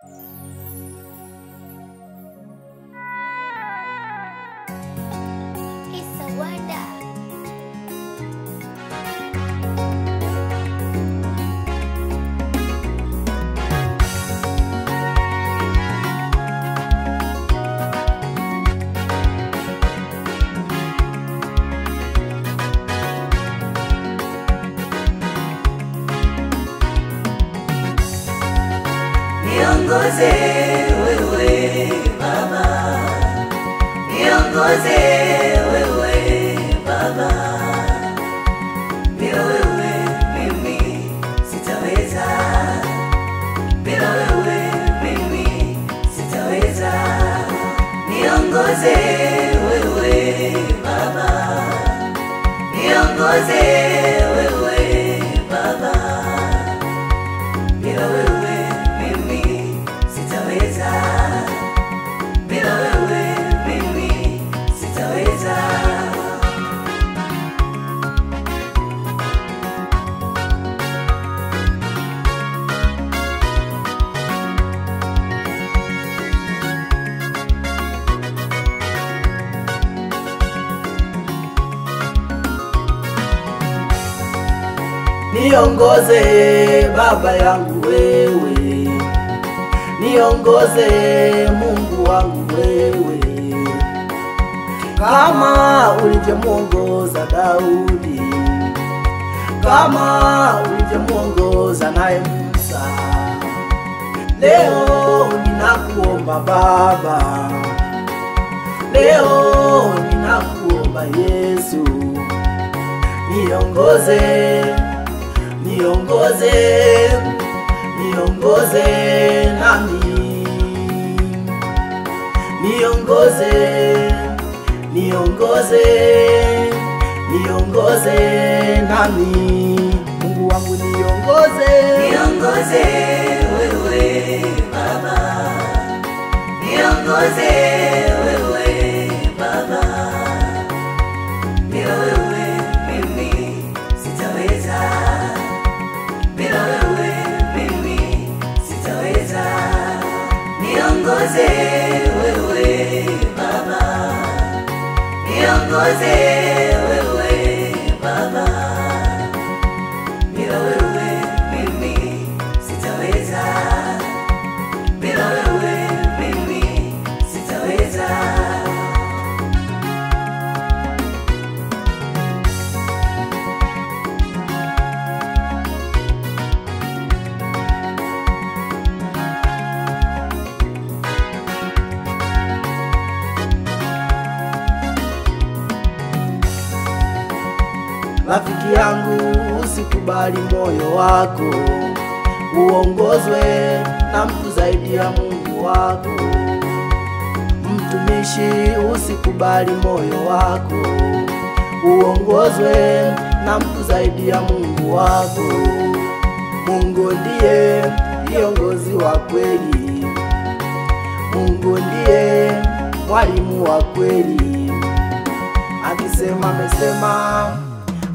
It's a wonder. Niongoze wewe Baba, niongoze wewe Baba, bila wewe mimi sitaweza, bila wewe mimi sitaweza. Niongoze wewe Baba, niongoze wewe Baba, bila wewe bila wewe mimi sitaweza. Niongoze Baba yangu wewe, niongoze Mungu wangu wewe, kama ulivyomuongoza Daudi, kama ulivyomuongoza naye Musa. Leo ninakuomba Baba, leo ninakuomba Yesu, niongoze, niongoze, niongoze nami, niongoze, niongoze, niongoze nami. Mungu wangu niongoze, niongoze wewe Baba, niongoze wewe Baba, bila wewe mimi sitaweza, bila wewe mimi sitaweza. Niongoze wewe Baba, niongoze wewe Baba, bila wewe mimi sitaweza, bila wewe mimi sitaweza. Rafiki yangu, usikubali moyo wako uongozwe na mtu zaidi ya Mungu wako. Mtumishi, usikubali moyo wako uongozwe na mtu zaidi ya Mungu wako. Mungu ndiye kiongozi wa kweli, Mungu ndiye mwalimu wa kweli. Akisema amesema,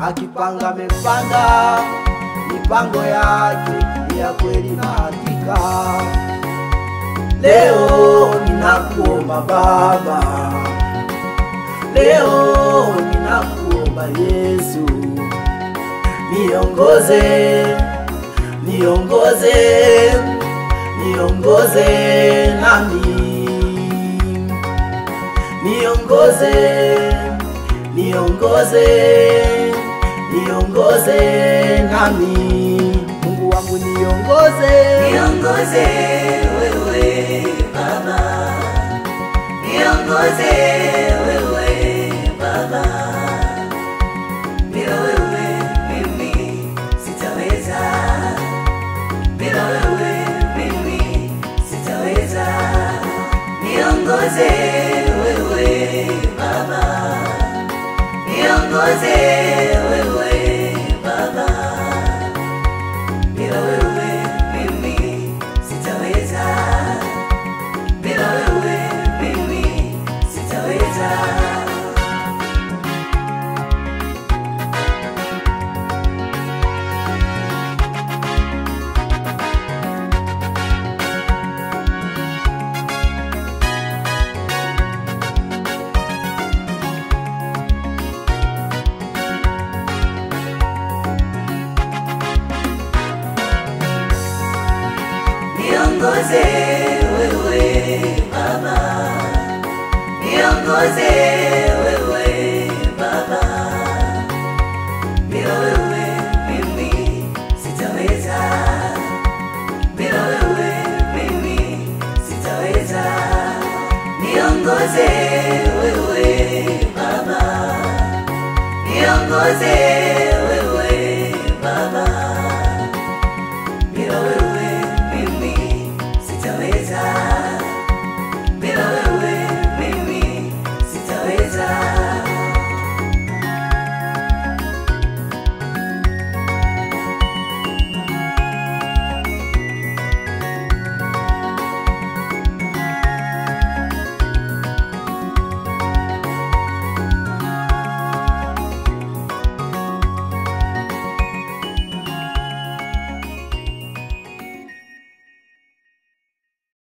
akipanga amepanga, mipango yake ni ya kweli na hakika. Leo ninakuomba Baba, leo ninakuomba Yesu, niongoze, niongoze, niongoze nami, niongoze, niongoze, niongoze nami. Mungu wangu niongoze, niongoze wewe Baba, niongoze wewe Baba, bila wewe mimi sitaweza, bila wewe mimi sitaweza. Niongoze wewe Baba, niongoze wewe Baba, bila wewe mimi sitaweza, bila wewe mimi sitaweza. niongoze wewe Baba, niongoze wewe Baba, bila wewe mimi sitaweza, bila wewe mimi sitaweza. Niongoze wewe Baba, niongoze